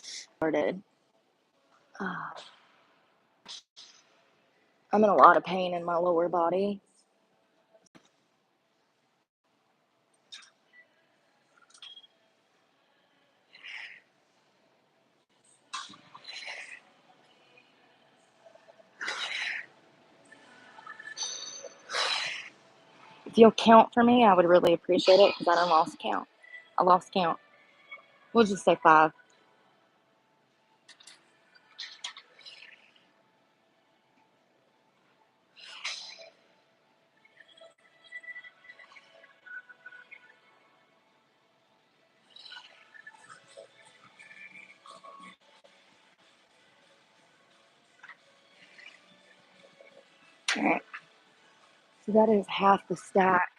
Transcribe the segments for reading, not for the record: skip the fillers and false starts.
Started. I'm in a lot of pain in my lower body. If you'll count for me, I would really appreciate it because I done lost count. I lost count. We'll just say 5. All right. So that is half the stack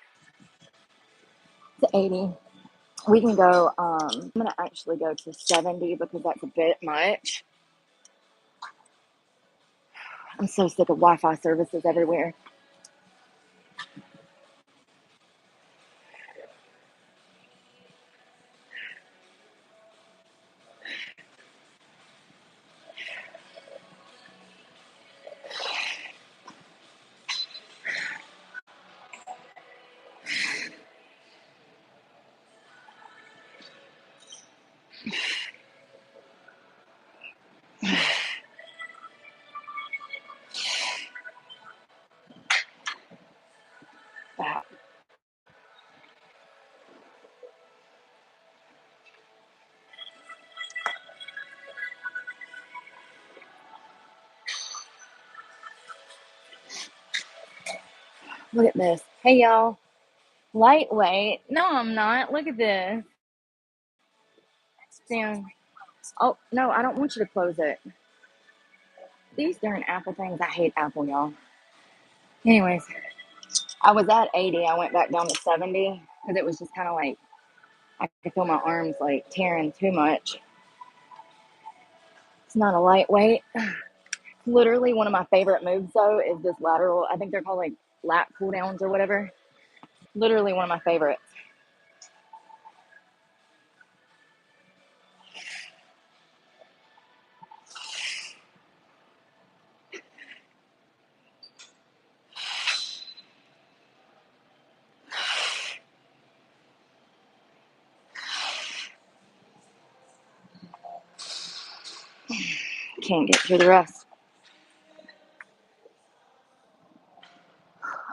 to 80. We can go, I'm going to actually go to 70 because that's a bit much. I'm so sick of Wi-Fi services everywhere. Wow. Look at this. Hey, y'all. Lightweight. No, I'm not. Look at this. Damn. Oh, no, I don't want you to close it. These darn Apple things. I hate Apple, y'all. Anyways, I was at 80. I went back down to 70 because it was just kind of like I could feel my arms like tearing too much. It's not a lightweight. Literally one of my favorite moves though is this lateral. I think they're called like lat pull downs or whatever. Literally one of my favorites. Can't get through the rest.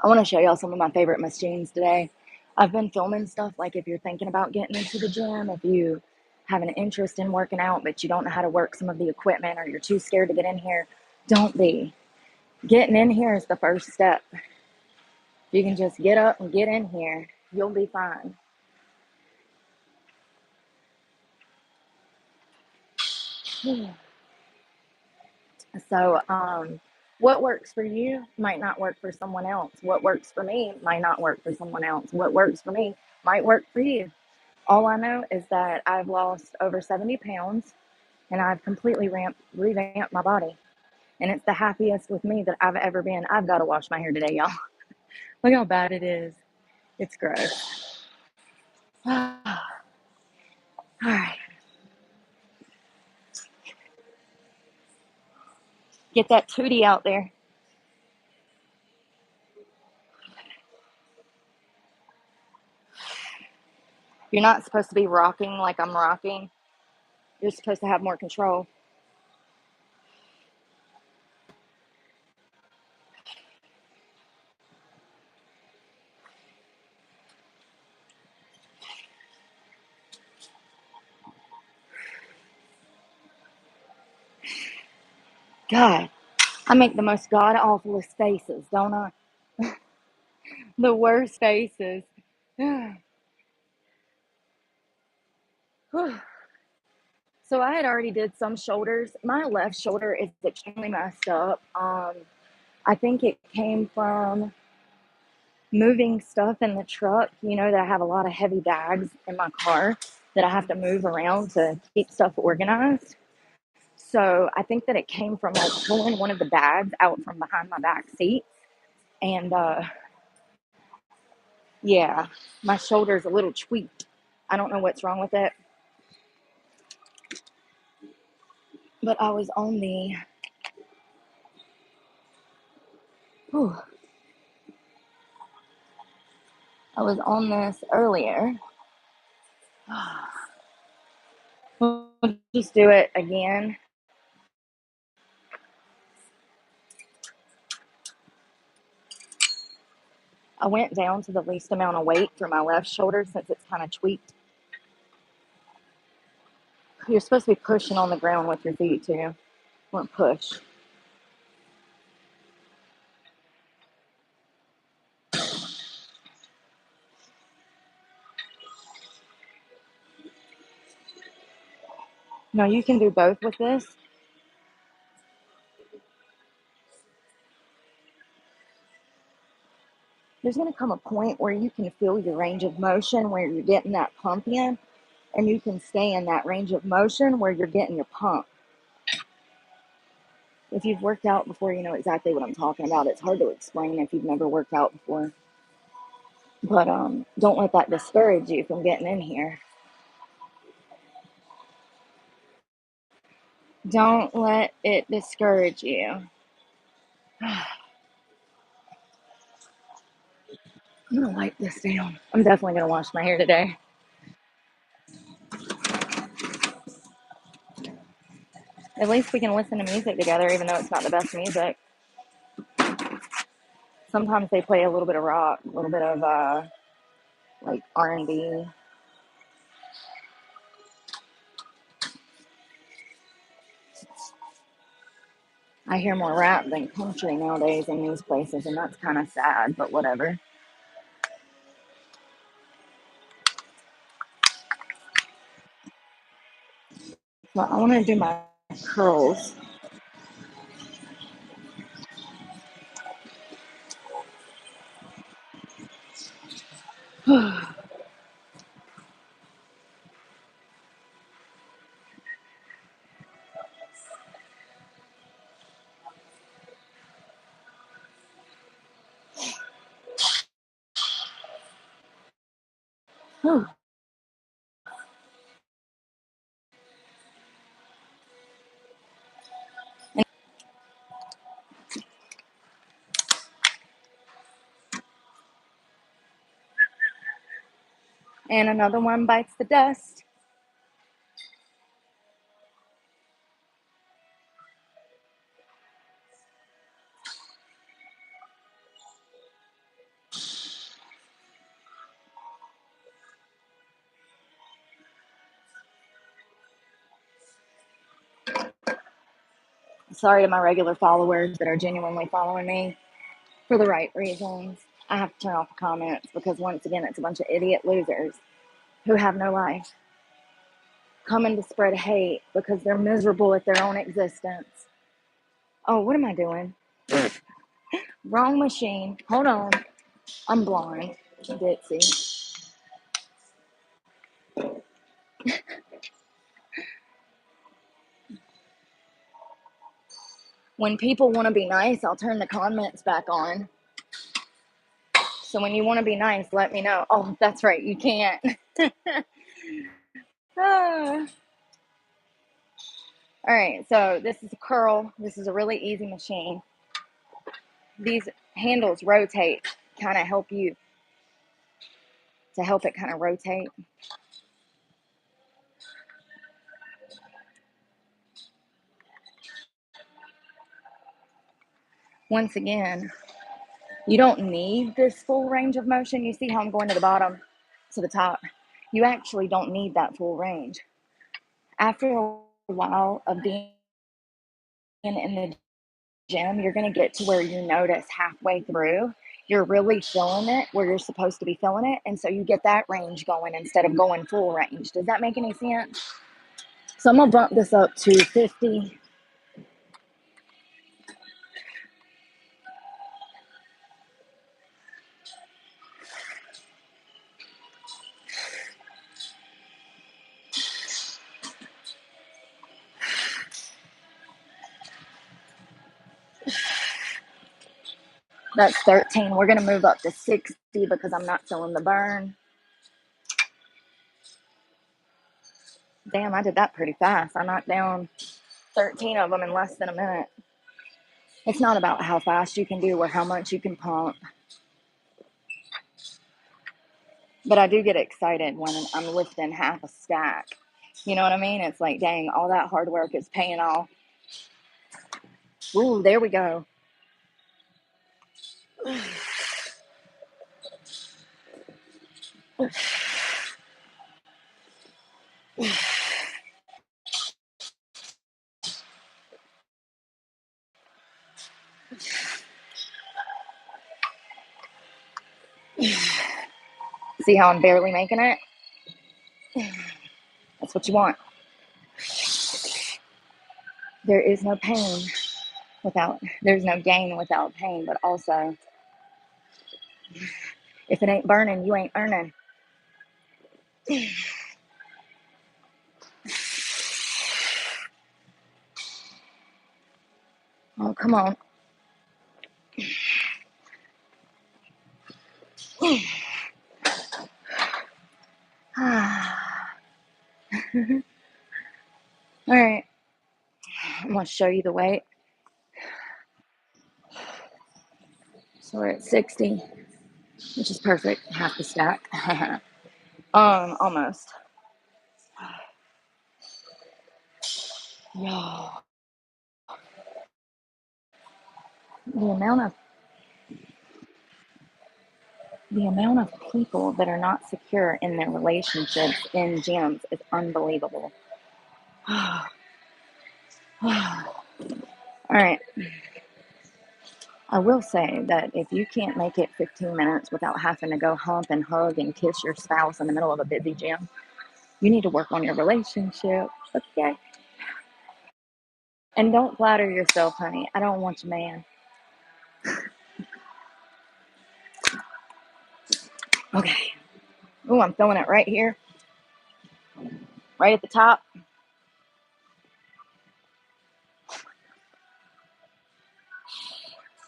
I want to show y'all some of my favorite machines today. I've been filming stuff like if you're thinking about getting into the gym, if you have an interest in working out, but you don't know how to work some of the equipment or you're too scared to get in here, don't be. Getting in here is the first step. You can just get up and get in here. You'll be fine. So, what works for you might not work for someone else. What works for me might not work for someone else. What works for me might work for you. All I know is that I've lost over 70 pounds and I've completely revamped my body. And it's the happiest with me that I've ever been. I've got to wash my hair today, y'all. Look how bad it is. It's gross. All right. Get that tootie out there. You're not supposed to be rocking like I'm rocking. You're supposed to have more control. God, I make the most god awfulest faces, don't I? The worst faces. So I had already did some shoulders. My left shoulder is extremely messed up. I think it came from moving stuff in the truck. You know that I have a lot of heavy bags in my car that I have to move around to keep stuff organized. So I think that it came from like pulling one of the bags out from behind my back seat. And yeah, my shoulder's a little tweaked. I don't know what's wrong with it. But I was on the, whew, I was on this earlier. We'll just do it again. I went down to the least amount of weight for my left shoulder since it's kind of tweaked. You're supposed to be pushing on the ground with your feet too. Or push. No, you can do both with this. There's going to come a point where you can feel your range of motion where you're getting that pump in, and you can stay in that range of motion where you're getting your pump. If you've worked out before, you know exactly what I'm talking about. It's hard to explain if you've never worked out before. But don't let that discourage you from getting in here. Don't let it discourage you. I'm going to wipe this down. I'm definitely going to wash my hair today. At least we can listen to music together, even though it's not the best music. Sometimes they play a little bit of rock, a little bit of like R&B. I hear more rap than country nowadays in these places, and that's kind of sad, but whatever. So I want to do my curls. And another one bites the dust. Sorry to my regular followers that are genuinely following me for the right reasons. I have to turn off the comments because, once again, it's a bunch of idiot losers who have no life coming to spread hate because they're miserable at their own existence. Oh, what am I doing? Wrong machine. Hold on. I'm blind. Ditsy. When people want to be nice, I'll turn the comments back on. So when you want to be nice, let me know. Oh, that's right. You can't. Ah. All right. So this is a curl. This is a really easy machine. These handles rotate, kind of help you to help it kind of rotate. Once again, you don't need this full range of motion. You see how I'm going to the bottom to the top? You actually don't need that full range. After a while of being in the gym, you're going to get to where you notice halfway through you're really feeling it where you're supposed to be feeling it, and so you get that range going instead of going full range. Does that make any sense? So I'm gonna bump this up to 50. That's 13. We're gonna move up to 60 because I'm not feeling the burn. Damn, I did that pretty fast. I knocked down 13 of them in less than a minute. It's not about how fast you can do or how much you can pump. But I do get excited when I'm lifting half a stack. You know what I mean? It's like, dang, all that hard work is paying off. Ooh, there we go. See how I'm barely making it? That's what you want. There is no pain there's no gain without pain, but also, if it ain't burning, you ain't earning. Oh, come on. All right, I'm gonna show you the weight. So we're at 60, which is perfect. Half the stack. Almost. Yo, the amount of people that are not secure in their relationships in gyms is unbelievable. All right. I will say that if you can't make it 15 minutes without having to go hump and hug and kiss your spouse in the middle of a busy gym, you need to work on your relationship. Okay. And don't flatter yourself, honey. I don't want your man. Okay. Ooh, I'm throwing it right here, right at the top.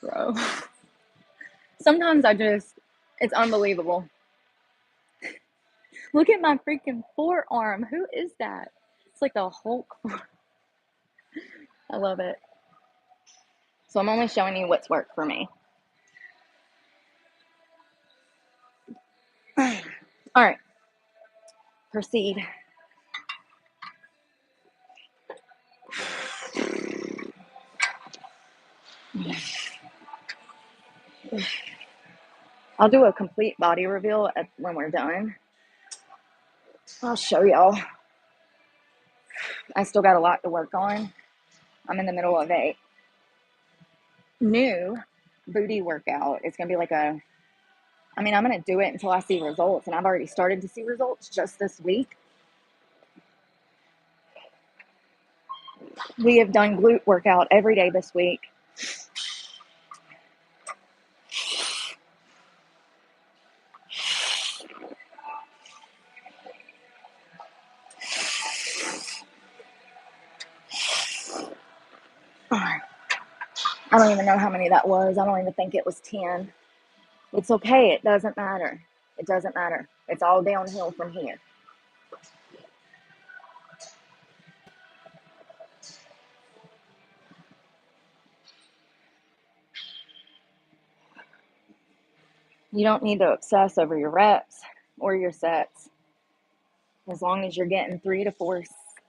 Bro. Sometimes it's unbelievable. Look at my freaking forearm. Who is that? It's like the Hulk. I love it. So I'm only showing you what's worked for me. All right. Proceed. I'll do a complete body reveal when we're done. I'll show y'all. I still got a lot to work on. I'm in the middle of a new booty workout. It's going to be like I'm going to do it until I see results. And I've already started to see results just this week. We have done glute workout every day this week. I don't even know how many that was. I don't even think it was 10. It's okay. It doesn't matter. It doesn't matter. It's all downhill from here. You don't need to obsess over your reps or your sets. As long as you're getting 3 to 4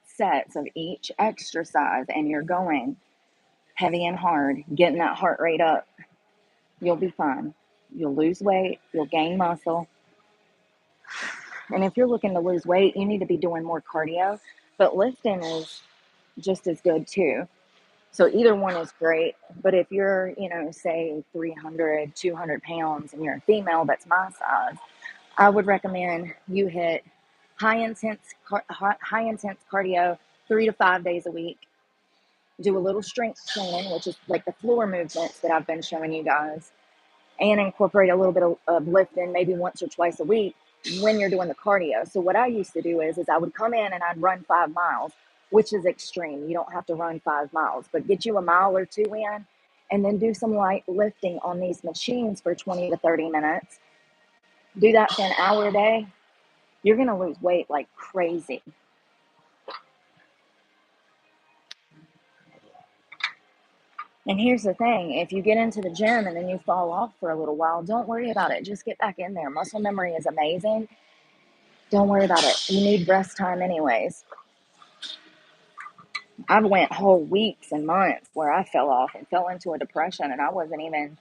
sets of each exercise and you're going heavy and hard, getting that heart rate up, you'll be fine. You'll lose weight, you'll gain muscle. And if you're looking to lose weight, you need to be doing more cardio, but lifting is just as good too. So either one is great. But if you're, say 300, 200 pounds and you're a female that's my size, I would recommend you hit high intense cardio 3 to 5 days a week. Do a little strength training, which is like the floor movements that I've been showing you guys, and incorporate a little bit of lifting maybe once or twice a week when you're doing the cardio. So what I used to do is I would come in and I'd run 5 miles, which is extreme. You don't have to run 5 miles, but get you a mile or two in, and then do some light lifting on these machines for 20 to 30 minutes. Do that for an hour a day. You're going to lose weight like crazy. And here's the thing, if you get into the gym and then you fall off for a little while, don't worry about it. Just get back in there. Muscle memory is amazing. Don't worry about it. You need rest time anyways. I've went whole weeks and months where I fell off and fell into a depression and I wasn't even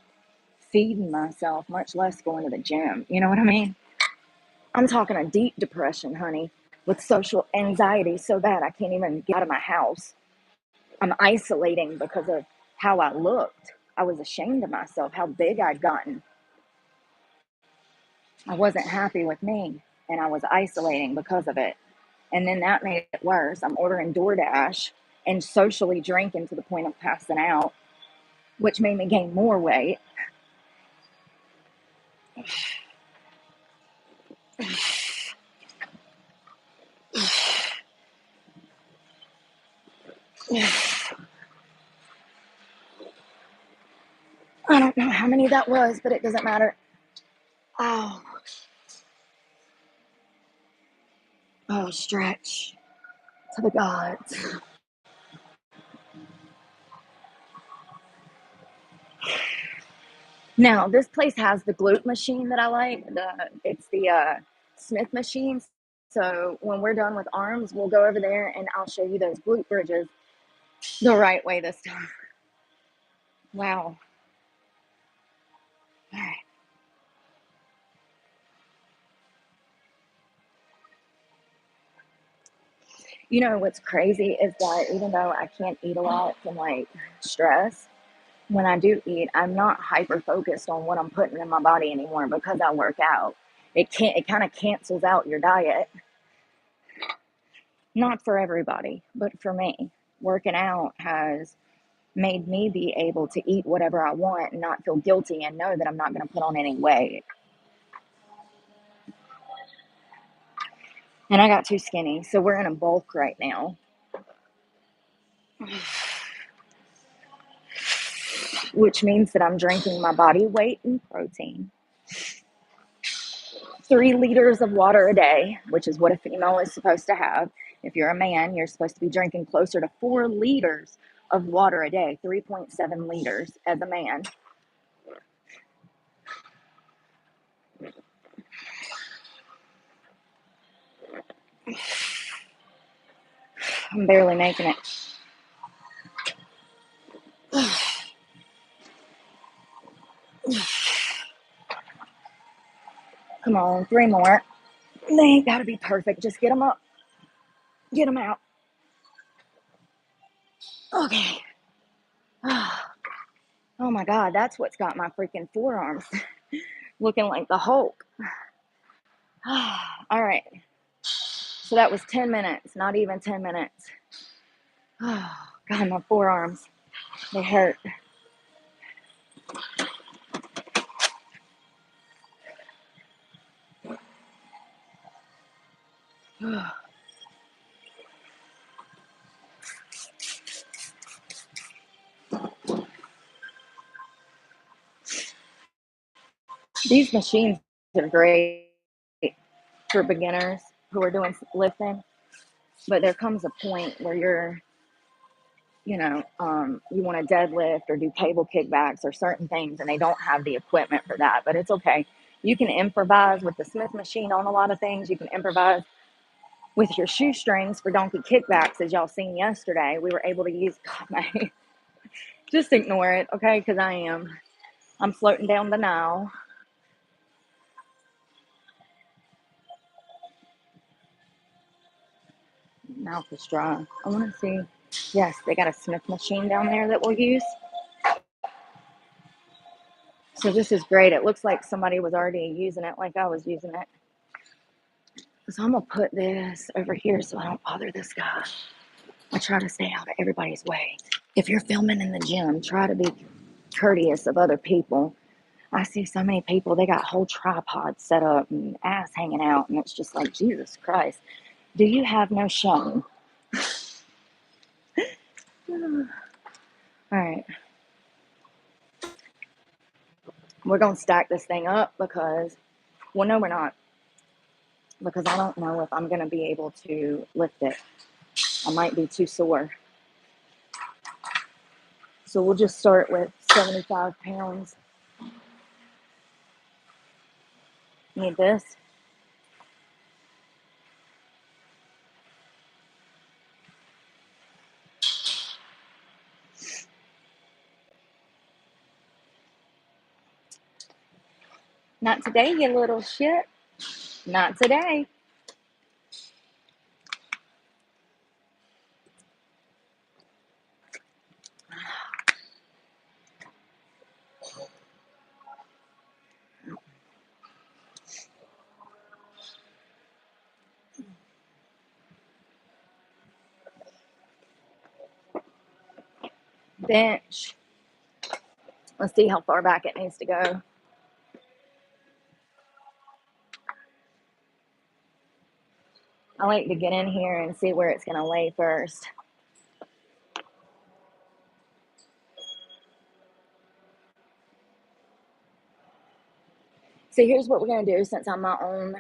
feeding myself, much less going to the gym. You know what I mean? I'm talking a deep depression, honey, with social anxiety so bad I can't even get out of my house. I'm isolating because of how I looked. I was ashamed of myself, how big I'd gotten. I wasn't happy with me, and I was isolating because of it. And then that made it worse. I'm ordering DoorDash and socially drinking to the point of passing out, which made me gain more weight. I don't know how many that was, but it doesn't matter. Oh, oh, stretch to the gods. Now, this place has the glute machine that I like. It's the Smith machine. So when we're done with arms, we'll go over there and I'll show you those glute bridges the right way this time. Wow. All right. You know what's crazy is that even though I can't eat a lot from like stress, when I do eat, I'm not hyper focused on what I'm putting in my body anymore because I work out. It kind of cancels out your diet. Not for everybody, but for me. Working out has made me be able to eat whatever I want and not feel guilty and know that I'm not going to put on any weight. And I got too skinny, so we're in a bulk right now, which means that I'm drinking my body weight in protein. 3 liters of water a day, which is what a female is supposed to have. If you're a man, you're supposed to be drinking closer to 4 liters of water a day, 3.7 liters as a man. I'm barely making it. Come on, 3 more. They ain't got to be perfect. Just get them up. Get them out. Okay. Oh my God, that's what's got my freaking forearms looking like the Hulk. All right. So that was 10 minutes, not even 10 minutes. Oh, God, my forearms, they hurt. These machines are great for beginners who are doing lifting, but there comes a point where you want to deadlift or do cable kickbacks or certain things, and they don't have the equipment for that. But it's okay. You can improvise with the Smith machine on a lot of things. You can improvise with your shoestrings for donkey kickbacks, as y'all seen yesterday. We were able to use, God, just ignore it, okay? Because I'm floating down the Nile. Mouth is dry. I want to see. Yes, they got a Smith machine down there that we'll use. So this is great. It looks like somebody was already using it like I was using it. So I'm going to put this over here so I don't bother this guy. I try to stay out of everybody's way. If you're filming in the gym, try to be courteous of other people. I see so many people, they got whole tripods set up and ass hanging out, and it's just like, Jesus Christ, do you have no shame? All right. We're going to stack this thing up because, well, no, we're not. Because I don't know if I'm going to be able to lift it. I might be too sore. So we'll just start with 75 pounds. Need this. Not today, you little shit. Not today. Bench. Let's see how far back it needs to go. I like to get in here and see where it's going to lay first. So here's what we're going to do since I'm my own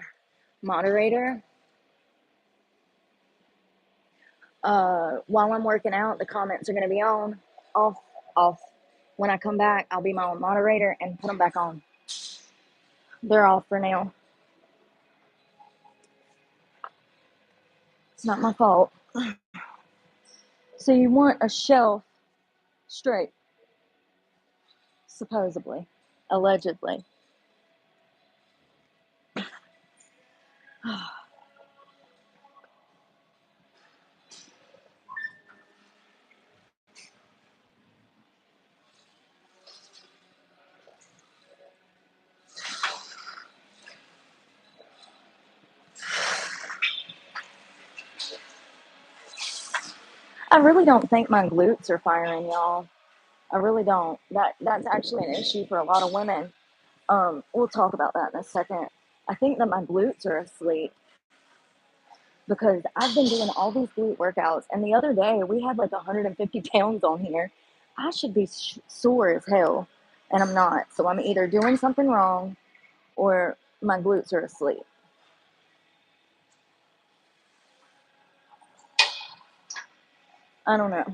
moderator. While I'm working out, the comments are going to be on, off, off. When I come back, I'll be my own moderator and put them back on. They're off for now. It's not my fault. So you want a shelf straight, supposedly, allegedly. I really don't think my glutes are firing, y'all. I really don't. That's actually an issue for a lot of women. We'll talk about that in a second. I think that my glutes are asleep because I've been doing all these glute workouts, and the other day we had like 150 pounds on here. I should be sore as hell, and I'm not. So I'm either doing something wrong or my glutes are asleep. I don't know.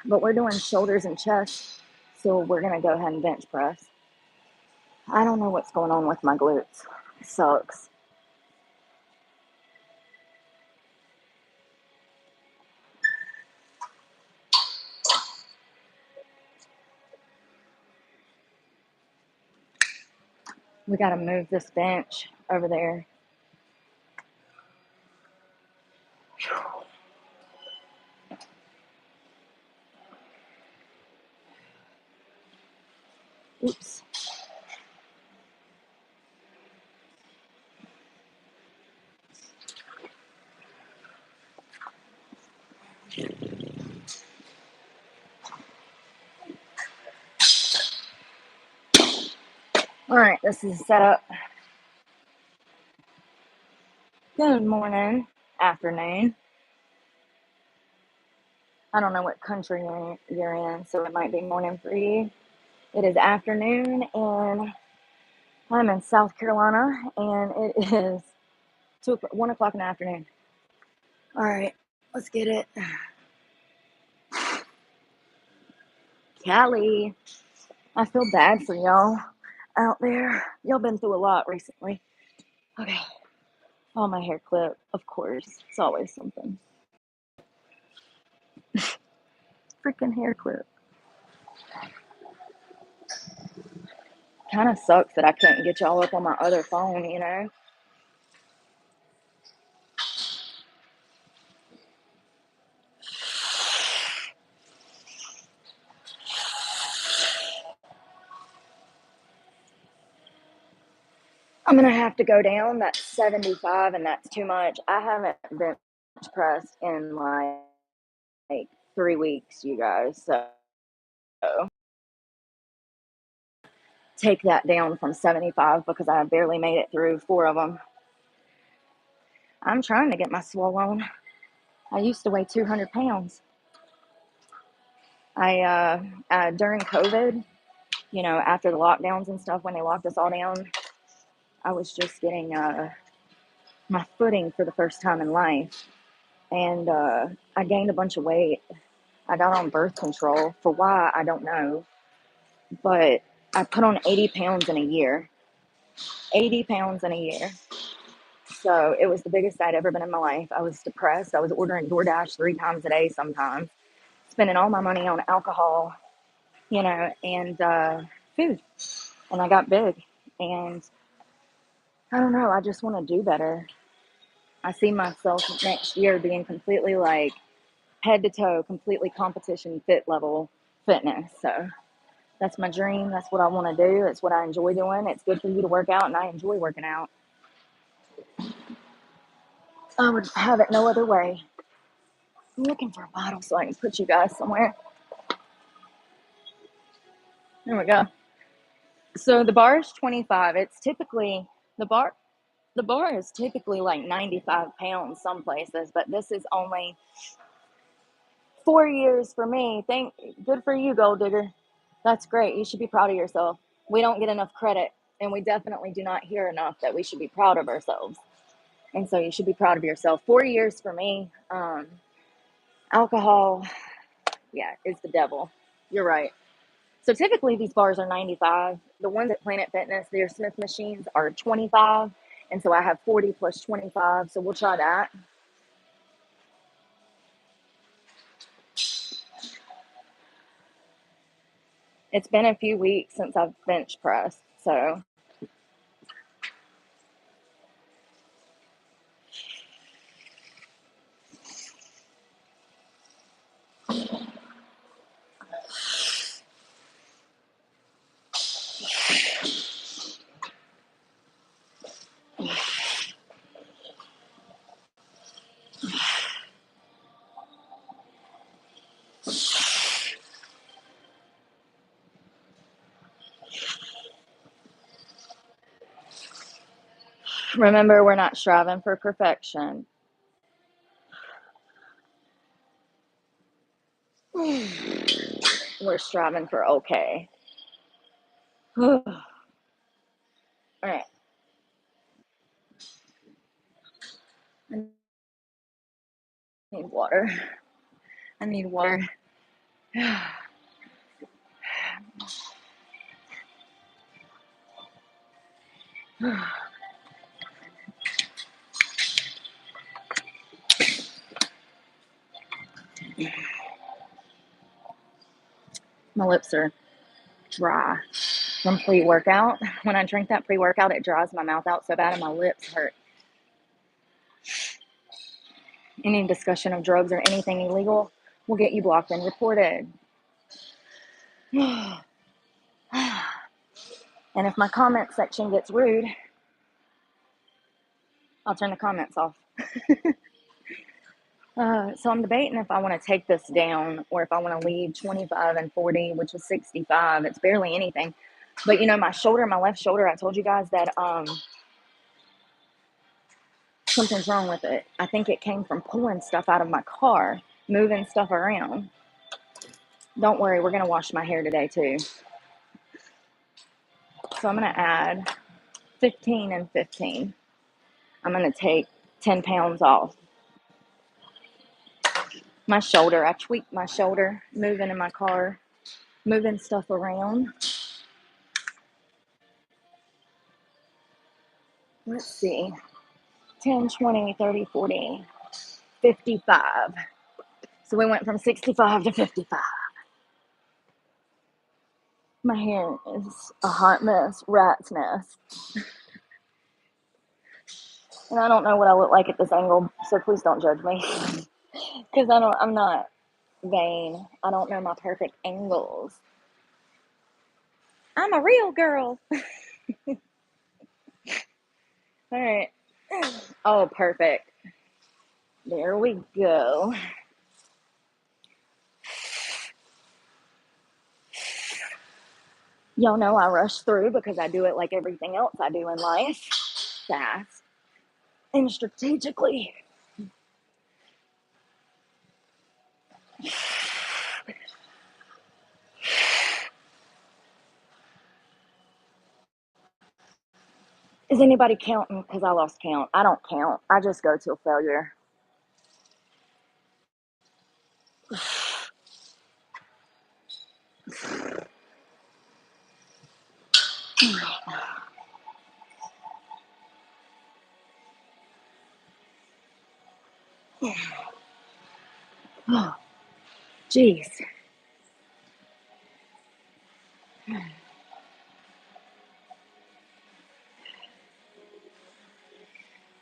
But we're doing shoulders and chest, so we're gonna go ahead and bench press. I don't know what's going on with my glutes. It sucks. We gotta move this bench over there. Oops. All right, this is set up. Good morning, afternoon. I don't know what country you're in, so it might be morning for you. It is afternoon, and I'm in South Carolina, and it is 1 o'clock in the afternoon. All right, let's get it. Callie, I feel bad for y'all out there. Y'all been through a lot recently. Okay. Oh, my hair clip. Of course. It's always something. Freaking hair clip. Kind of sucks that I couldn't get y'all up on my other phone, you know? I'm going to have to go down. That's 75, and that's too much. I haven't bench pressed in like 3 weeks, you guys. So take that down from 75 because I barely made it through 4 of them. I'm trying to get my swole on. I used to weigh 200 pounds. During COVID, you know, after the lockdowns and stuff, when they locked us all down, I was just getting my footing for the first time in life. And I gained a bunch of weight. I got on birth control. For why, I don't know. But I put on 80 pounds in a year. 80 pounds in a year. So it was the biggest I'd ever been in my life. I was depressed. I was ordering DoorDash 3 times a day sometimes, spending all my money on alcohol, and food. And I got big. And I don't know. I just want to do better. I see myself next year being completely like head to toe, completely competition fit level fitness. So that's my dream. That's what I want to do. It's what I enjoy doing. It's good for you to work out, and I enjoy working out. I would have it no other way. I'm looking for a bottle so I can put you guys somewhere. There we go. So the bar is 25. It's typically the bar is typically like 95 pounds some places, but this is only 4 years for me. Good for you, gold digger. That's great. You should be proud of yourself. We don't get enough credit, and we definitely do not hear enough that we should be proud of ourselves. And so you should be proud of yourself. 4 years for me. Alcohol, yeah, is the devil. You're right. So typically these bars are 95. The ones at Planet Fitness, their Smith machines are 25. And so I have 40 plus 25. So we'll try that. It's been a few weeks since I've bench pressed. So remember, we're not striving for perfection. We're striving for okay. All right. I need water. I need water. My lips are dry from pre-workout. When I drink that pre-workout, it dries my mouth out so bad and my lips hurt. Any discussion of drugs or anything illegal will get you blocked and reported. And if my comment section gets rude, I'll turn the comments off. So I'm debating if I want to take this down or if I want to leave 25 and 40, which is 65. It's barely anything. But my shoulder, my left shoulder, I told you guys that something's wrong with it. I think it came from pulling stuff out of my car, moving stuff around. Don't worry, we're going to wash my hair today too. So I'm going to add 15 and 15. I'm going to take 10 pounds off. My shoulder, I tweaked my shoulder, moving in my car, moving stuff around. Let's see. 10, 20, 30, 40, 55. So we went from 65 to 55. My hair is a hot mess, rat's nest. And I don't know what I look like at this angle, so please don't judge me. Because I'm not vain. I don't know my perfect angles. I'm a real girl. All right. Oh, perfect. There we go. Y'all know I rush through because I do it like everything else I do in life. Fast and strategically. Is anybody counting? Because I lost count. I don't count. I just go till failure. Oh, jeez.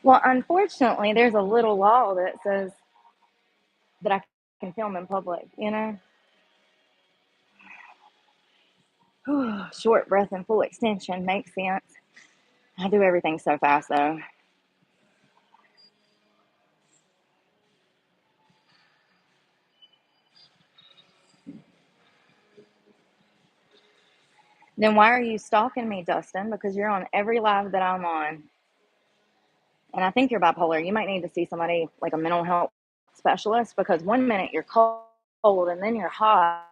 Well, unfortunately, there's a little law that says that I can film in public, you know? Short breath and full extension makes sense. I do everything so fast, though. Then why are you stalking me, Dustin? Because you're on every live that I'm on. And I think you're bipolar. You might need to see somebody like a mental health specialist because one minute you're cold and then you're hot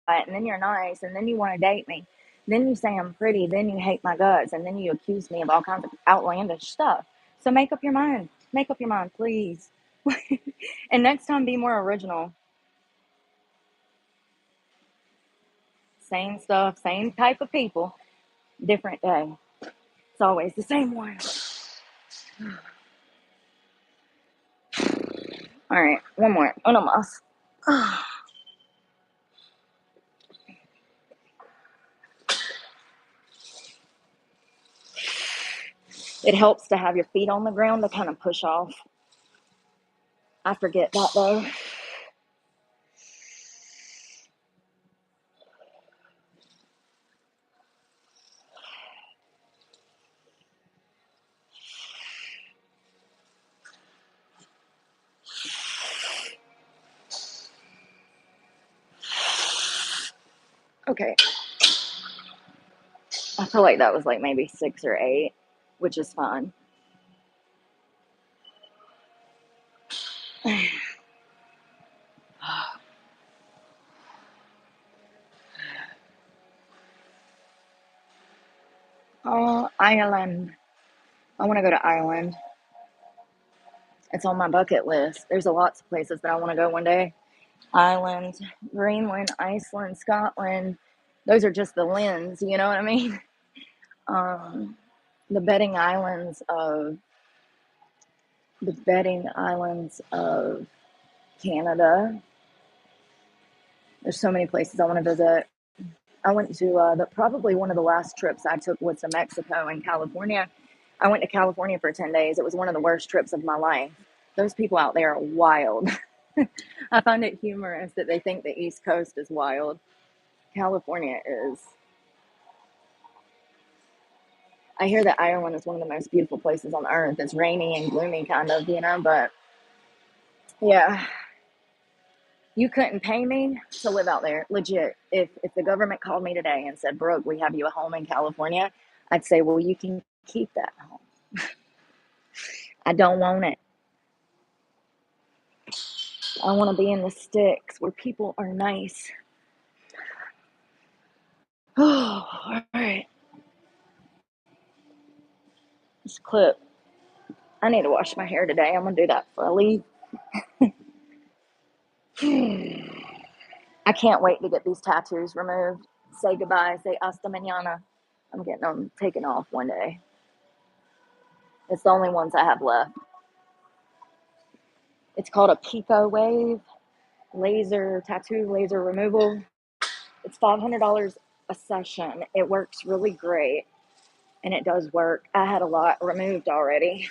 and then you're nice and then you want to date me. Then you say I'm pretty, then you hate my guts, and then you accuse me of all kinds of outlandish stuff. So make up your mind. Make up your mind, please. And next time, be more original. Same stuff, same type of people, different day. It's always the same one. All right, one more. Uno más. It helps to have your feet on the ground to kind of push off. I forget that though. Okay. I feel like that was like maybe 6 or 8, which is fine. Oh, Ireland. I want to go to Ireland. It's on my bucket list. There's a lots of places that I want to go one day. Ireland, Greenland, Iceland, Scotland. Those are just the lands, you know what I mean? Um, the bedding islands of Canada. There's so many places I want to visit. I went to probably one of the last trips I took was to Mexico and California. I went to California for 10 days. It was one of the worst trips of my life. Those people out there are wild. I find it humorous that they think the East Coast is wild. California is. I hear that Ireland is one of the most beautiful places on earth. It's rainy and gloomy, kind of, but yeah, you couldn't pay me to live out there. Legit. If the government called me today and said, Brooke, we have you a home in California, I'd say, well, you can keep that home. I don't want it. I want to be in the sticks where people are nice. Oh, all right. This clip. I need to wash my hair today. I'm going to do that before I leave. I can't wait to get these tattoos removed. Say goodbye. Say hasta mañana. I'm getting them taken off one day. It's the only ones I have left. It's called a Pico Wave tattoo laser removal. It's $500 a session. It works really great, and it does work. I had a lot removed already.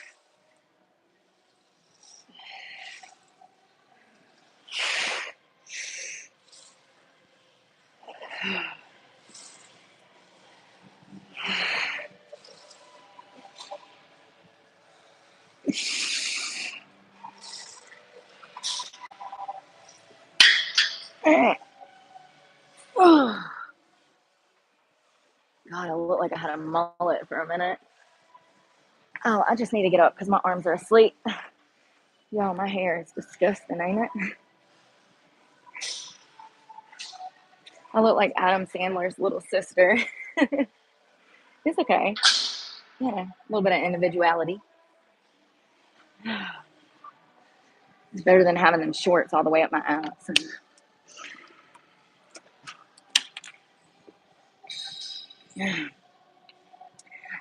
God, I look like I had a mullet for a minute. Oh, I just need to get up because my arms are asleep. Y'all, my hair is disgusting, ain't it? I look like Adam Sandler's little sister. It's okay. Yeah, a little bit of individuality. It's better than having them shorts all the way up my ass.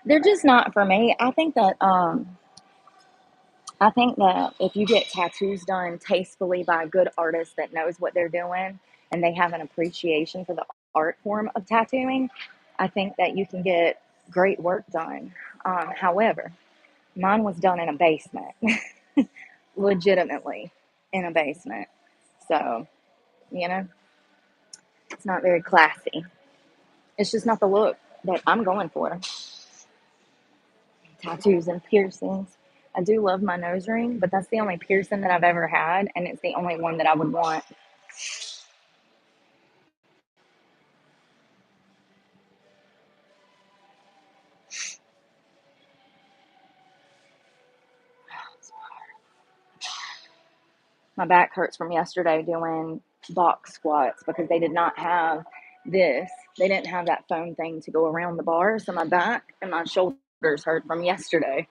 They're just not for me. I think that I think that if you get tattoos done tastefully by a good artist that knows what they're doing and they have an appreciation for the art form of tattooing, I think that you can get great work done. However, mine was done in a basement, legitimately in a basement. So, you know, it's not very classy. It's just not the look that I'm going for. Tattoos and piercings. I do love my nose ring, but that's the only piercing that I've ever had, and it's the only one that I would want. My back hurts from yesterday doing box squats because they did not have this. They didn't have that foam thing to go around the bar, so my back and my shoulders hurt from yesterday.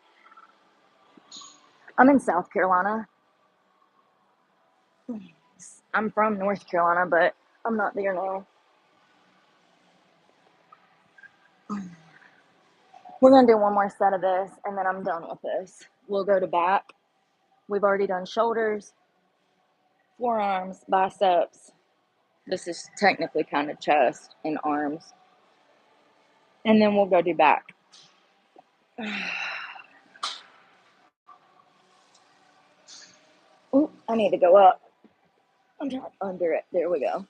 I'm in South Carolina. I'm from North Carolina, but I'm not there now. We're going to do one more set of this, and then I'm done with this. We'll go to back. We've already done shoulders, forearms, biceps. This is technically kind of chest and arms. And then we'll go do back. Ooh, I need to go up. I'm trying under it. There we go.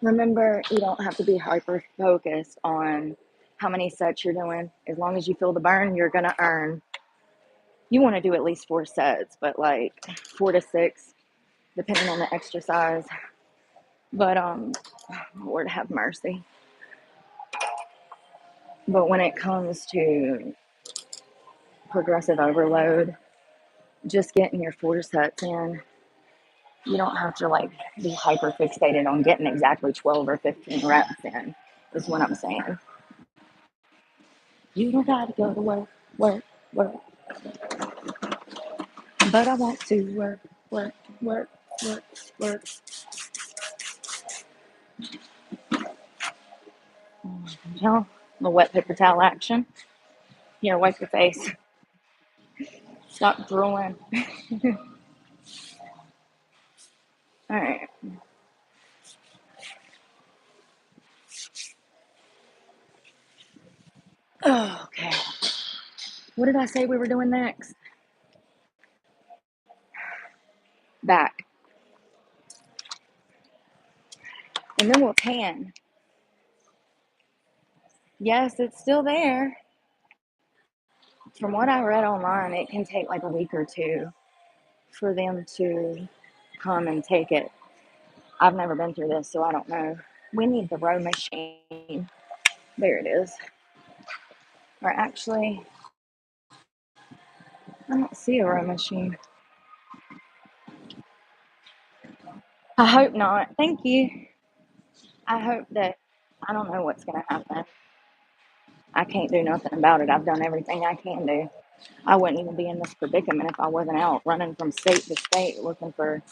Remember, you don't have to be hyper focused on how many sets you're doing. As long as you feel the burn, you're going to earn. You want to do at least 4 sets, but like 4 to 6, depending on the exercise. But, Lord have mercy. But when it comes to progressive overload, just getting your 4 sets in, you don't have to like be hyper fixated on getting exactly 12 or 15 reps in, is what I'm saying. You don't got to go to work, work, work. But I want to work, work, work, work, work. You know, the wet paper towel action. Here, wipe your face. Stop drooling. All right. Oh, okay. What did I say we were doing next? Back. And then we'll tan. Yes, it's still there. From what I read online, it can take like a week or two for them to come and take it. I've never been through this, so I don't know. We need the row machine. There it is. Or actually, I don't see a row machine. I hope not. Thank you. I hope that, I don't know what's going to happen. I can't do nothing about it. I've done everything I can do. I wouldn't even be in this predicament if I wasn't out running from state to state looking for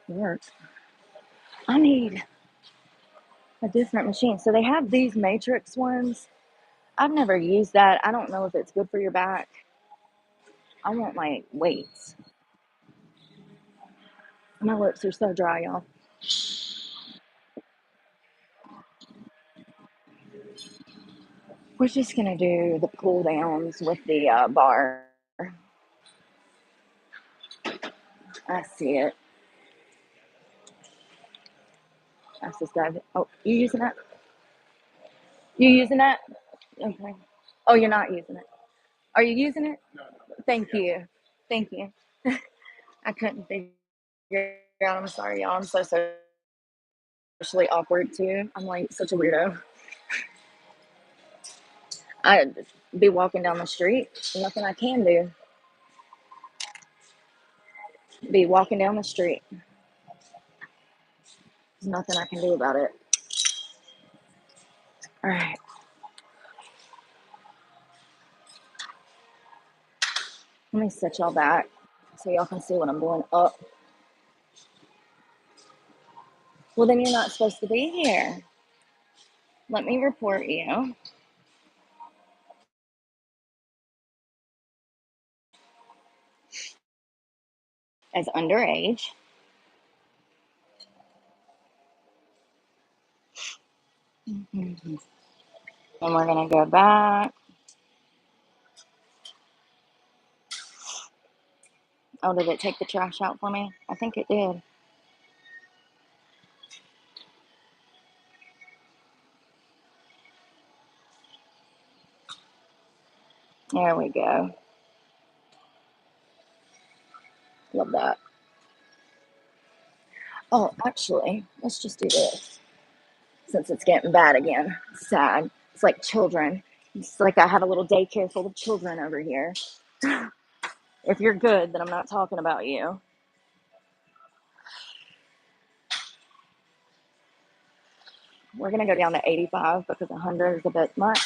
work. I need a different machine. So they have these matrix ones. I've never used that. I don't know if it's good for your back. I want like weights. My lips are so dry, y'all. We're just gonna do the pull downs with the bar. I see it. That's just that. Oh, you using that? You using that? Okay. Oh, you're not using it. Are you using it? Thank you. Thank you. I couldn't figure out. I'm sorry, y'all. I'm so socially awkward too. I'm like such a weirdo. I'd be walking down the street. Nothing I can do. Be walking down the street. There's nothing I can do about it. All right. me set y'all back so y'all can see what I'm doing. Oh, well, then you're not supposed to be here. Let me report you as underage. And we're going to go back. Oh, did it take the trash out for me? I think it did. There we go. Love that. Oh, actually, let's just do this since it's getting bad again. It's sad. It's like children. It's like I have a little daycare full of children over here. If you're good, then I'm not talking about you. We're going to go down to 85 because 100 is a bit much.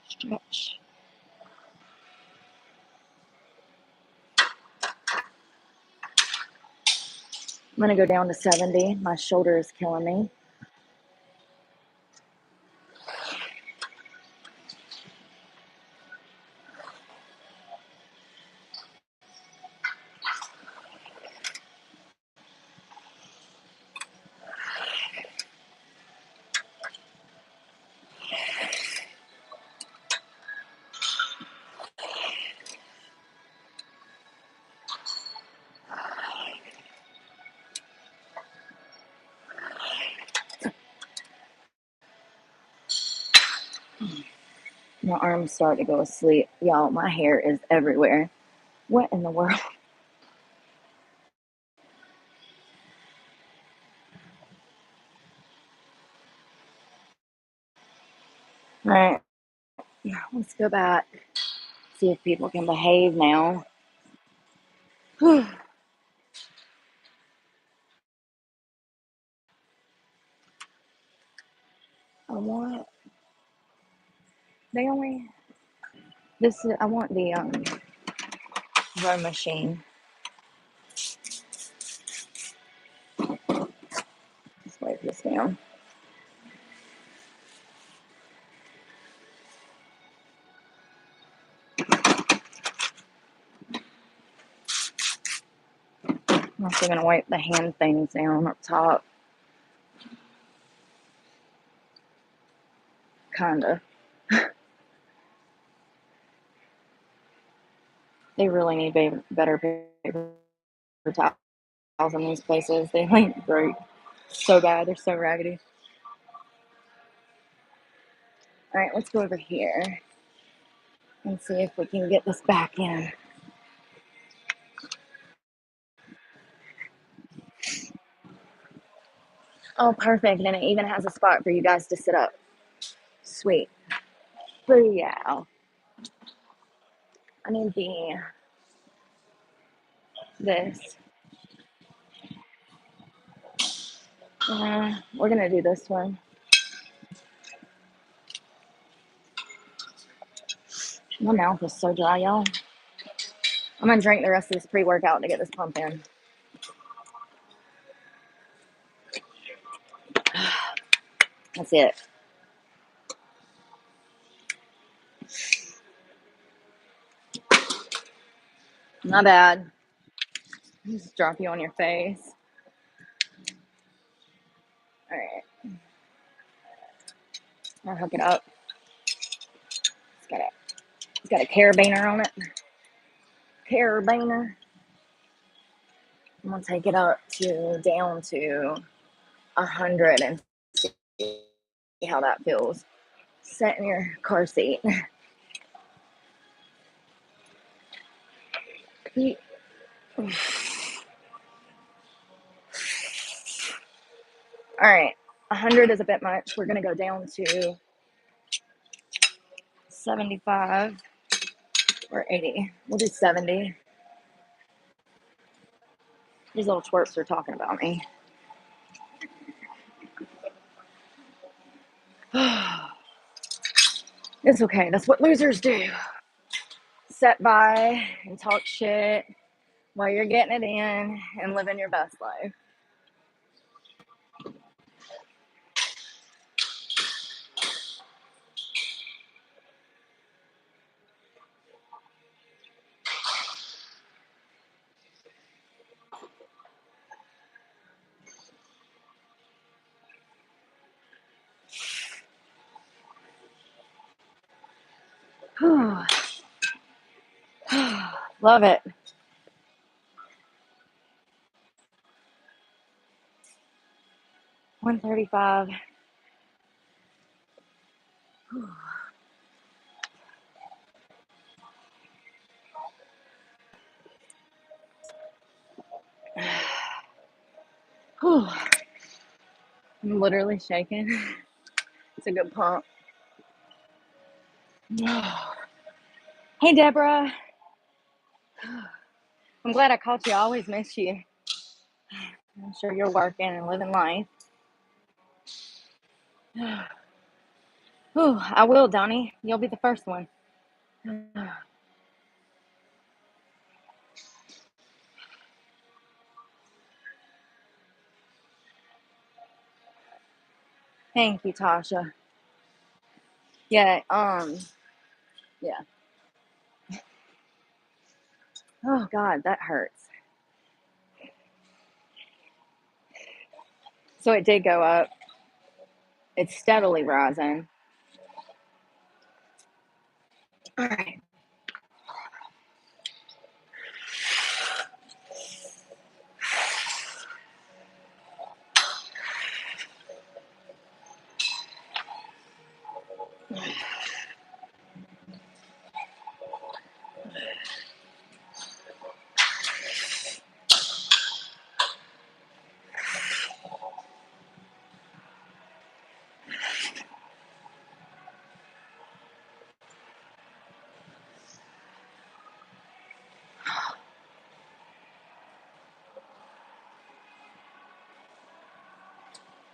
Stretch. I'm going to go down to 70. My shoulder is killing me. My arms start to go asleep. Y'all, my hair is everywhere. What in the world? All right, let's go back. See if people can behave now. I want, they only, this is, I want the row machine. Let's wipe this down. I'm also going to wipe the hand things down up top. Kinda. They really need better paper towels in these places. They like break so bad. They're so raggedy. All right, let's go over here and see if we can get this back in. Oh, perfect. And it even has a spot for you guys to sit up. Sweet. Booyah. I need this. We're going to do this one. My mouth is so dry, y'all. I'm going to drink the rest of this pre-workout to get this pump in. That's it. Not bad. Just drop you on your face. All right. I'll hook it up. It's got a carabiner on it. Carabiner. I'm gonna take it up to down to 100 and see how that feels. Sit in your car seat. All right. 100 is a bit much. We're going to go down to 75 or 80. We'll do 70. These little twerps are talking about me. It's okay. That's what losers do. Sit by and talk shit while you're getting it in and living your best life. Love it. $135. I'm literally shaking. It's a good pump. Hey, Deborah. I'm glad I caught you. I always miss you. I'm sure you're working and living life. I will, Donnie. You'll be the first one. Thank you, Tasha. Yeah, yeah. Oh, God, that hurts. So it did go up. It's steadily rising. All right.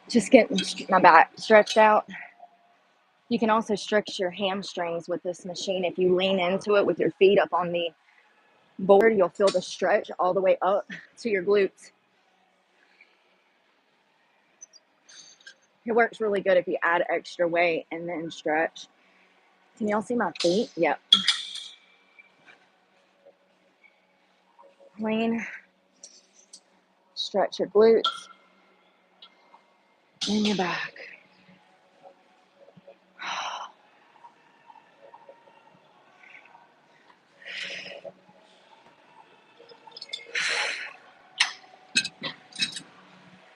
Just getting my back stretched out. You can also stretch your hamstrings with this machine. If you lean into it with your feet up on the board, you'll feel the stretch all the way up to your glutes. It works really good if you add extra weight and then stretch. Can y'all see my feet? Yep. Lean, stretch your glutes and your back.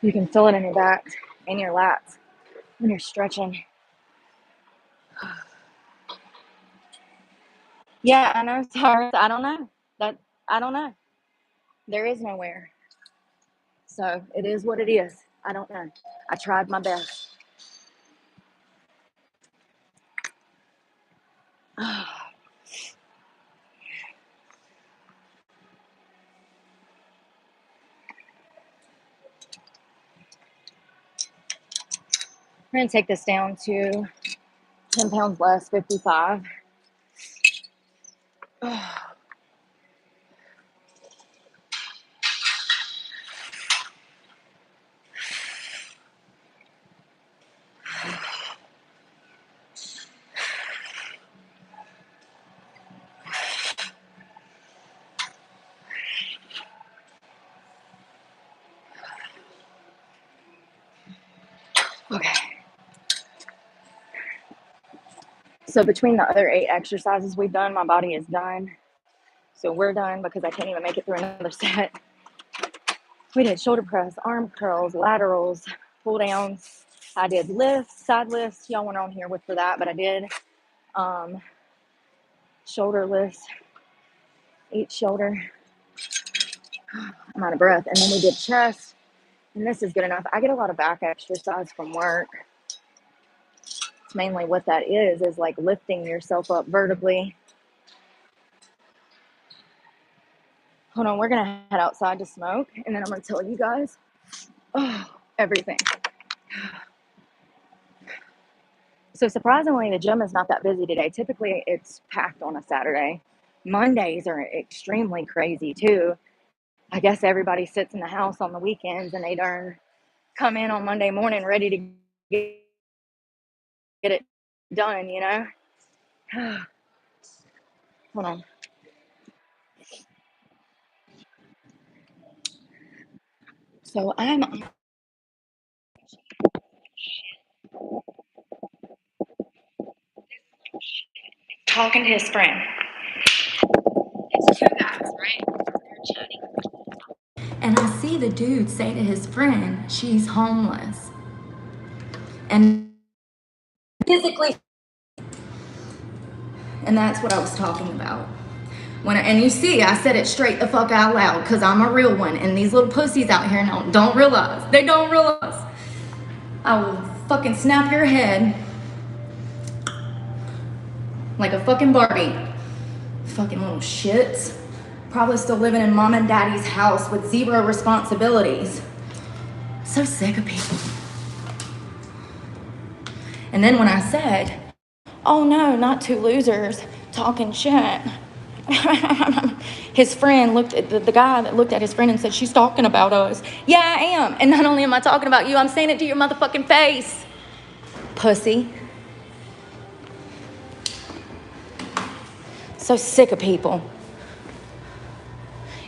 You can feel it in your back and your lats when you're stretching. Yeah, I know, Cyrus. I don't know. I don't know. There is nowhere. So it is what it is. I don't know. I tried my best. We're going to take this down to 10 pounds less, 55. Okay. So between the other 8 exercises we've done, my body is done. So we're done because I can't even make it through another set. We did shoulder press, arm curls, laterals, pull downs. I did lifts, side lifts. Y'all weren't on here with for that, but I did shoulder lifts, each shoulder. I'm out of breath. And then we did chest, And this is good enough. I get a lot of back exercise from work. It's mainly what that is like lifting yourself up vertically. Hold on, we're gonna head outside to smoke, and then I'm gonna tell you guys everything. So surprisingly, the gym is not that busy today. Typically, it's packed on a Saturday. Mondays are extremely crazy too. I guess everybody sits in the house on the weekends and they darn come in on Monday morning ready to get it done, you know? Hold on. So I'm talking to his friend. It's two guys, right? They're chatting. And I see the dude say to his friend, she's homeless. And physically, and that's what I was talking about. And you see, I said it straight the fuck out loud because I'm a real one. And these little pussies out here don't realize. They don't realize. I will fucking snap your head like a fucking Barbie. Fucking little shits. Probably still living in mom and daddy's house with zero responsibilities. So sick of people. And then when I said, oh no, not two losers talking shit. His friend looked at the guy that looked at his friend and said, she's talking about us. Yeah, I am. And not only am I talking about you, I'm saying it to your motherfucking face. Pussy. So sick of people.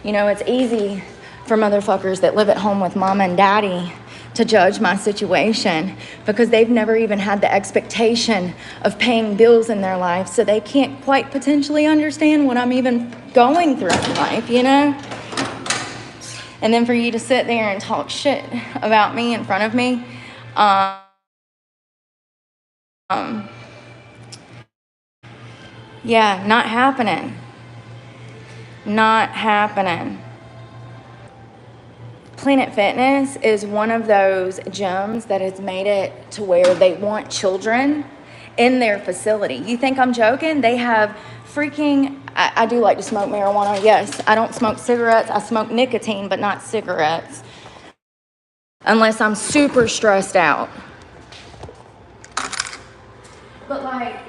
You know, it's easy for motherfuckers that live at home with mama and daddy to judge my situation because they've never even had the expectation of paying bills in their life, so they can't quite potentially understand what I'm even going through in life, you know? And then for you to sit there and talk shit about me in front of me, yeah, not happening. Not happening. Planet Fitness is one of those gyms that has made it to where they want children in their facility. You think I'm joking? They have freaking, I do like to smoke marijuana, yes. I don't smoke cigarettes. I smoke nicotine, but not cigarettes. Unless I'm super stressed out. But like,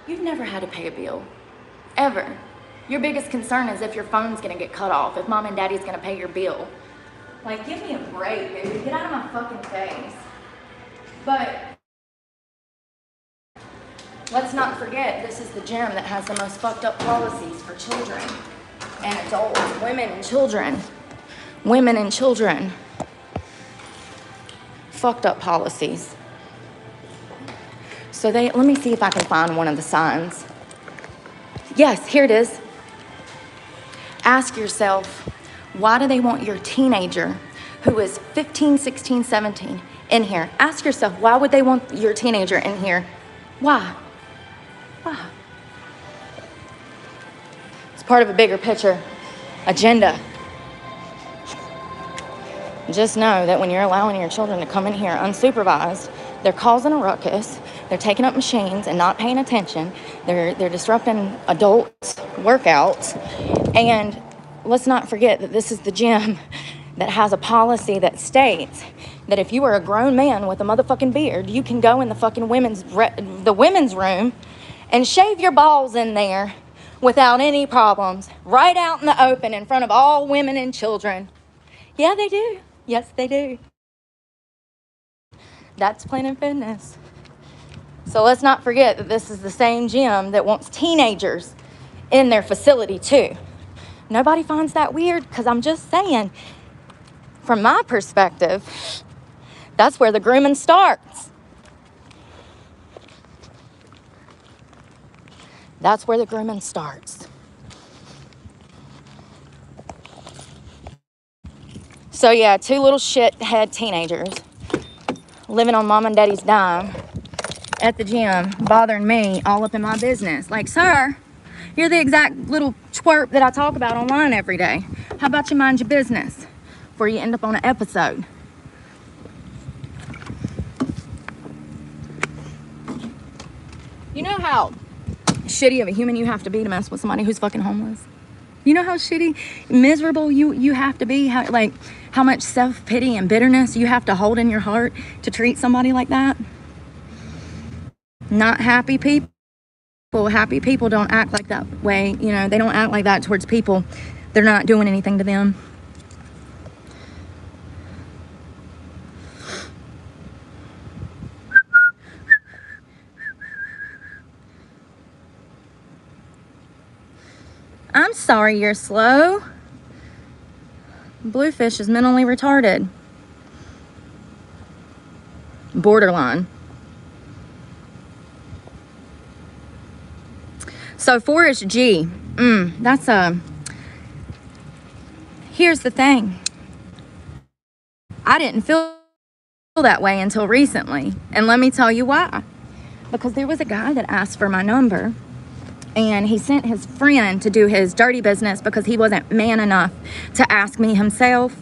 you've never had to pay a bill, ever. Your biggest concern is if your phone's gonna get cut off, if mom and daddy's gonna pay your bill. Like, give me a break, dude. Get out of my fucking face. But let's not forget, this is the gym that has the most fucked up policies for children and adults, women and children. Women and children. Fucked up policies. So let me see if I can find one of the signs. Yes, here it is. Ask yourself, why do they want your teenager who is 15, 16, 17 in here? Ask yourself, why would they want your teenager in here? Why? Why? It's part of a bigger picture agenda. Just know that when you're allowing your children to come in here unsupervised, they're causing a ruckus, they're taking up machines and not paying attention, they're disrupting adults' workouts, and let's not forget that this is the gym that has a policy that states that if you are a grown man with a motherfucking beard, you can go in the fucking women's room and shave your balls in there without any problems, right out in the open in front of all women and children. Yeah, they do. Yes, they do. That's Planet Fitness. So let's not forget that this is the same gym that wants teenagers in their facility too. Nobody finds that weird because I'm just saying, from my perspective, that's where the grooming starts. That's where the grooming starts. So yeah, two little shithead teenagers living on mom and daddy's dime at the gym, bothering me all up in my business. Like, sir, you're the exact little twerp that I talk about online every day. How about you mind your business before you end up on an episode? You know how shitty of a human you have to be to mess with somebody who's fucking homeless? You know how shitty, miserable you have to be? How much self-pity and bitterness you have to hold in your heart to treat somebody like that? Not happy people. Happy people don't act like that way. You know, they don't act like that towards people. They're not doing anything to them. I'm sorry you're slow. Bluefish is mentally retarded. Borderline. So Forrest G, that's here's the thing. I didn't feel that way until recently. And let me tell you why. Because there was a guy that asked for my number, and he sent his friend to do his dirty business because he wasn't man enough to ask me himself.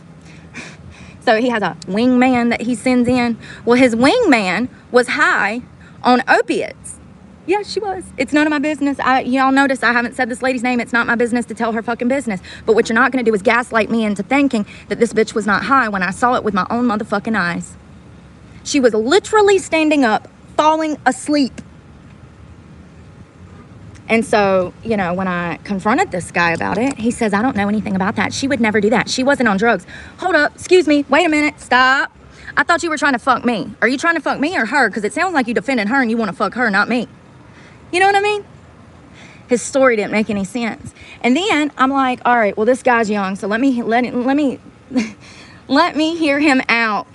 So he has a wingman that he sends in. Well, his wingman was high on opiates. Yeah, she was. It's none of my business. Y'all notice I haven't said this lady's name. It's not my business to tell her fucking business. But what you're not going to do is gaslight me into thinking that this bitch was not high when I saw it with my own motherfucking eyes. She was literally standing up, falling asleep. And so, you know, when I confronted this guy about it, he says, I don't know anything about that. She would never do that. She wasn't on drugs. Hold up. Excuse me. Wait a minute. Stop. I thought you were trying to fuck me. Are you trying to fuck me or her? Because it sounds like you defended her and you want to fuck her, not me. You know what I mean? His story didn't make any sense. And then I'm like, all right, well, this guy's young, so let me let me hear him out.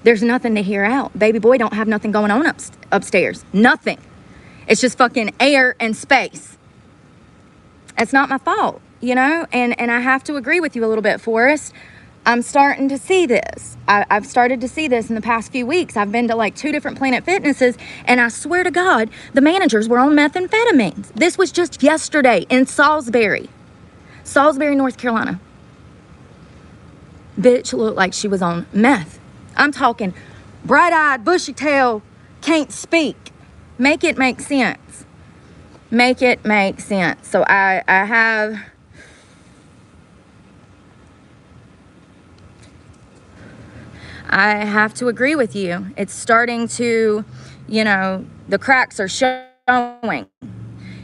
There's nothing to hear out. Baby boy don't have nothing going on upstairs. Nothing. It's just fucking air and space. It's not my fault, you know? And I have to agree with you a little bit, Forrest. I'm starting to see this. I've started to see this in the past few weeks. I've been to like 2 different Planet Fitnesses, and I swear to God, the managers were on methamphetamines. This was just yesterday in Salisbury, North Carolina. Bitch looked like she was on meth. I'm talking bright-eyed, bushy-tailed, can't speak. Make it make sense. Make it make sense. So I have to agree with you. It's starting to, you know, the cracks are showing.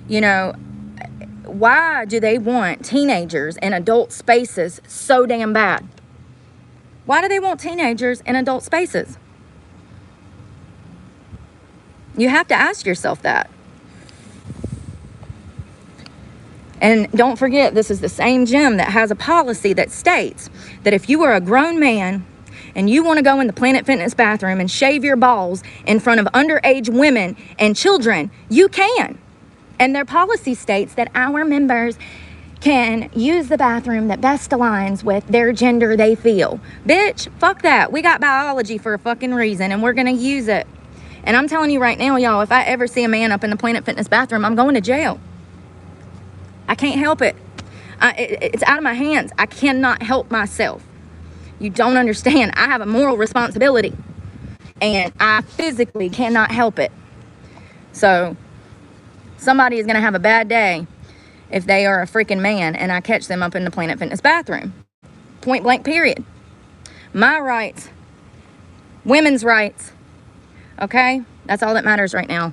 You know, why do they want teenagers in adult spaces so damn bad? Why do they want teenagers in adult spaces? You have to ask yourself that. And don't forget, this is the same gym that has a policy that states that if you are a grown man and you want to go in the Planet Fitness bathroom and shave your balls in front of underage women and children, you can. And their policy states that our members can use the bathroom that best aligns with their gender they feel. Bitch, fuck that. We got biology for a fucking reason, and we're going to use it. And I'm telling you right now, y'all, if I ever see a man up in the Planet Fitness bathroom, I'm going to jail. I can't help it. It's out of my hands. I cannot help myself. You don't understand. I have a moral responsibility, and I physically cannot help it. So somebody is going to have a bad day if they are a freaking man and I catch them up in the Planet Fitness bathroom. Point blank, period. My rights, women's rights, okay? That's all that matters right now.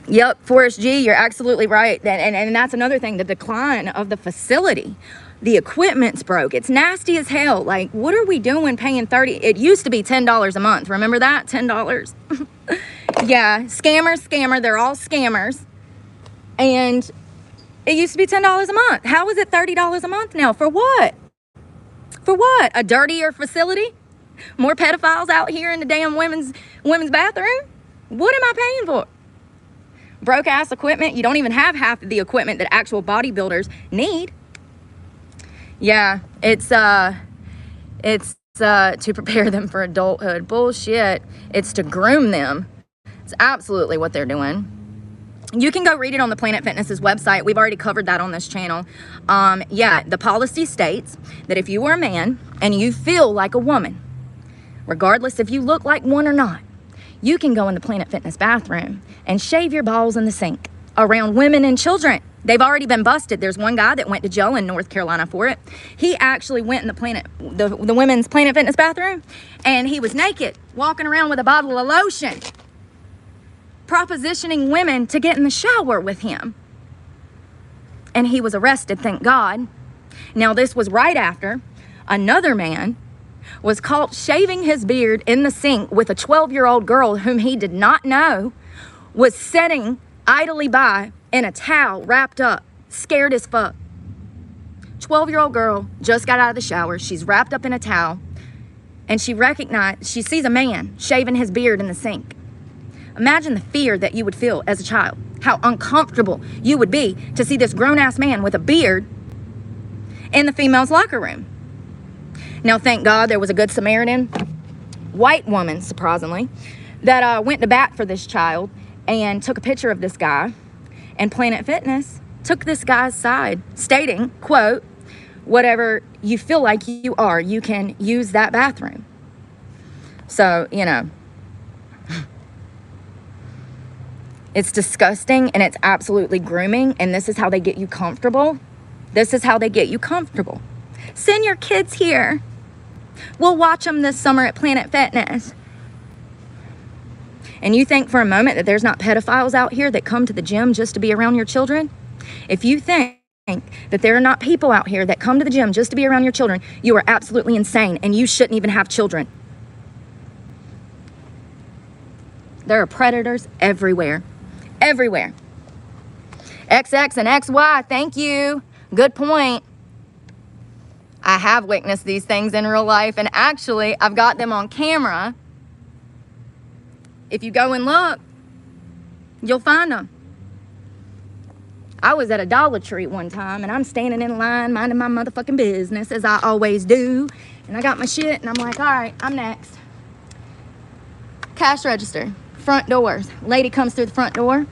Yep, Forrest G, you're absolutely right. And that's another thing, the decline of the facility. The equipment's broke. It's nasty as hell. Like, what are we doing paying $30? It used to be $10 a month. Remember that? $10. Yeah, scammer. They're all scammers. And it used to be $10 a month. How is it $30 a month now? For what? For what? A dirtier facility? More pedophiles out here in the damn women's bathroom? What am I paying for? Broke ass equipment. You don't even have half of the equipment that actual bodybuilders need. Yeah, it's to prepare them for adulthood. Bullshit. It's to groom them. It's absolutely what they're doing. You can go read it on the Planet Fitness's website. We've already covered that on this channel. Yeah, the policy states that if you are a man and you feel like a woman, regardless if you look like one or not, You can go in the Planet Fitness bathroom and shave your balls in the sink around women and children. They've already been busted. There's one guy that went to jail in North Carolina for it. He actually went in the women's Planet Fitness bathroom, and he was naked, walking around with a bottle of lotion, propositioning women to get in the shower with him. And he was arrested, thank God. Now, this was right after another man was caught shaving his beard in the sink with a 12-year-old girl whom he did not know, was sitting idly by in a towel wrapped up, scared as fuck. 12-year-old girl just got out of the shower. She's wrapped up in a towel, and she sees a man shaving his beard in the sink. Imagine the fear that you would feel as a child, how uncomfortable you would be to see this grown-ass man with a beard in the female's locker room. Now, thank God there was a good Samaritan, white woman, surprisingly, that went to bat for this child and took a picture of this guy. And Planet Fitness took this guy's side, stating, quote, whatever you feel like you are, you can use that bathroom. So, you know, it's disgusting and it's absolutely grooming. And this is how they get you comfortable. This is how they get you comfortable. Send your kids here. We'll watch them this summer at Planet Fitness. And you think for a moment that there's not pedophiles out here that come to the gym just to be around your children? If you think that there are not people out here that come to the gym just to be around your children, you are absolutely insane, and you shouldn't even have children. There are predators everywhere. Everywhere. XX and XY, thank you. Good point. I have witnessed these things in real life, and actually, I've got them on camera. If you go and look, you'll find them. I was at a Dollar Tree one time, and I'm standing in line, minding my motherfucking business, as I always do. And I got my shit, and I'm like, all right, I'm next. Cash register, front doors. Lady comes through the front door.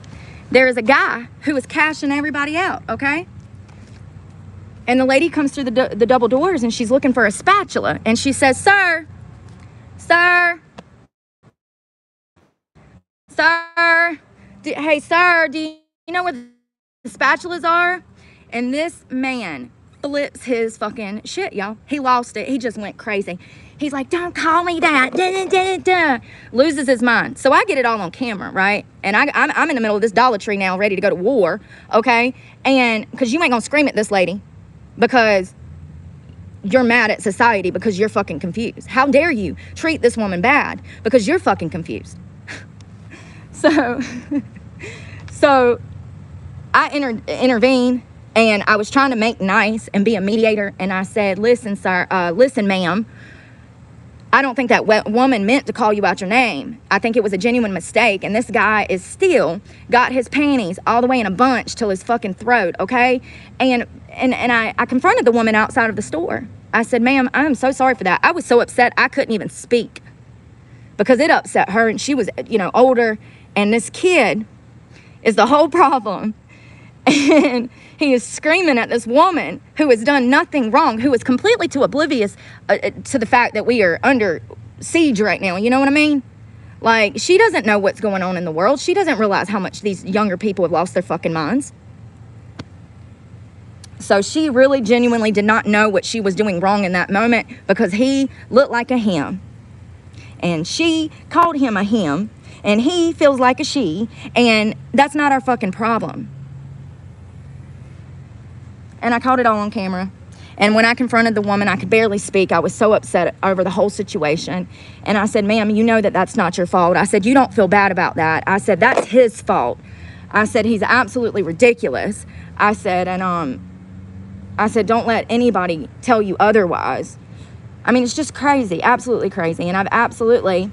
There is a guy who is cashing everybody out, okay? And the lady comes through the double doors, and she's looking for a spatula. And she says, sir, hey, sir, do you know where the spatulas are? And this man flips his fucking shit, y'all. He lost it. He just went crazy. He's like, don't call me that. Dun, dun, dun. Loses his mind. So I get it all on camera, right? And I'm in the middle of this Dollar Tree now, ready to go to war, okay? And because you ain't gonna scream at this lady because you're mad at society because you're fucking confused. How dare you treat this woman bad because you're fucking confused? So I intervened, and I was trying to make nice and be a mediator. And I said, listen, sir, listen, ma'am, I don't think that woman meant to call you out your name. I think it was a genuine mistake. And this guy is still got his panties all the way in a bunch till his fucking throat, okay? And I confronted the woman outside of the store. I said, ma'am, I'm so sorry for that. I was so upset I couldn't even speak because it upset her, and she was, older, and this kid is the whole problem. And he is screaming at this woman who has done nothing wrong, who is completely too oblivious to the fact that we are under siege right now. You know what I mean? Like, she doesn't know what's going on in the world. She doesn't realize how much these younger people have lost their fucking minds. So she really genuinely did not know what she was doing wrong in that moment because he looked like a him. And she called him a him. And he feels like a she. And that's not our fucking problem. And I caught it all on camera. And when I confronted the woman, I could barely speak. I was so upset over the whole situation. And I said, ma'am, you know that that's not your fault. I said, you don't feel bad about that. I said, that's his fault. I said, he's absolutely ridiculous. I said, don't let anybody tell you otherwise. I mean, it's just crazy, absolutely crazy. And I've absolutely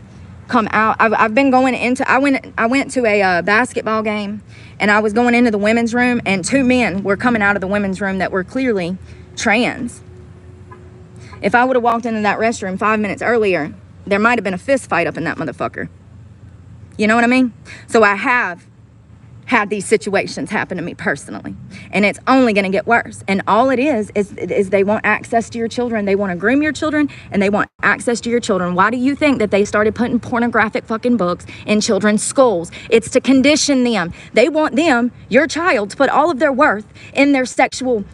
come out. I've been going into, I went to a basketball game, and I was going into the women's room, and two men were coming out of the women's room that were clearly trans. If I would have walked into that restroom 5 minutes earlier, there might have been a fist fight up in that motherfucker. You know what I mean? So I have had these situations happen to me personally, and it's only going to get worse. And all it is they want access to your children. They want to groom your children, and they want access to your children. Why do you think that they started putting pornographic fucking books in children's schools? It's to condition them. They want them, your child, to put all of their worth in their sexual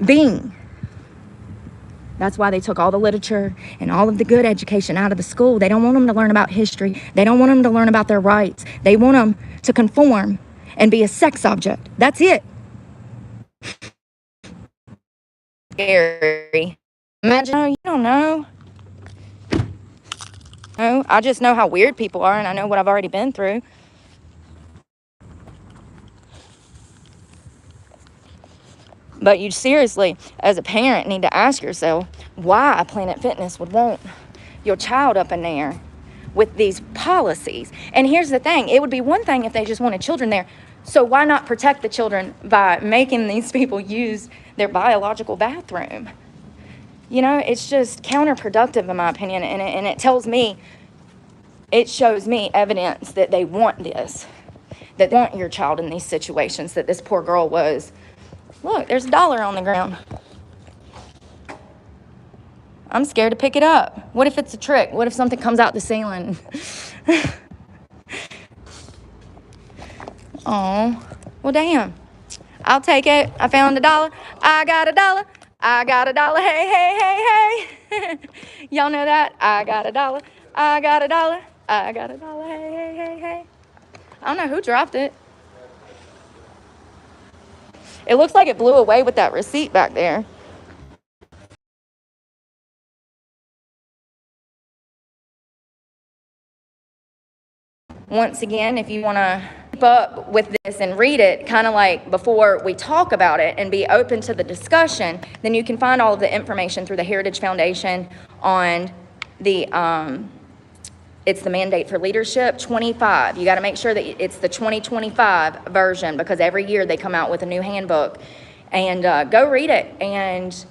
being. That's why they took all the literature and all of the good education out of the school. They don't want them to learn about history. They don't want them to learn about their rights. They want them to conform and be a sex object. That's it. Scary. Imagine, oh, you don't know. No, I just know how weird people are, and I know what I've already been through. But you seriously, as a parent, need to ask yourself why Planet Fitness would want your child up in there with these policies. And here's the thing. It would be one thing if they just wanted children there. So why not protect the children by making these people use their biological bathroom? You know, it's just counterproductive in my opinion. And it tells me, it shows me evidence that they want this. That they want your child in these situations that this poor girl was. Look, there's $1 on the ground. I'm scared to pick it up. What if it's a trick? What if something comes out the ceiling? Oh, well, damn. I'll take it. I found $1. I got $1. I got $1. Hey, hey, hey, hey. Y'all know that? I got $1. I got $1. I got $1. Hey, hey, hey, hey. I don't know who dropped it. It looks like it blew away with that receipt back there. Once again, if you want to keep up with this and read it, kind of like before we talk about it and be open to the discussion, then you can find all of the information through the Heritage Foundation on the, it's the Mandate for Leadership 25. You got to make sure that it's the 2025 version because every year they come out with a new handbook. And go read it. And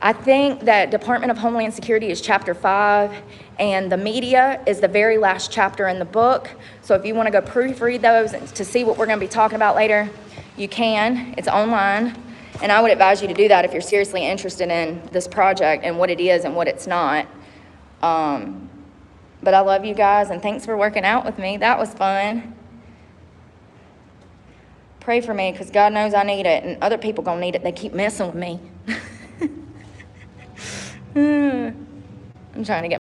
I think that Department of Homeland Security is chapter 5, and the media is the very last chapter in the book. So if you want to go proofread those to see what we're going to be talking about later, you can. It's online. And I would advise you to do that if you're seriously interested in this project and what it is and what it's not. But I love you guys, and thanks for working out with me. That was fun. Pray for me, because God knows I need it, and other people gonna need it. They keep messing with me. I'm trying to get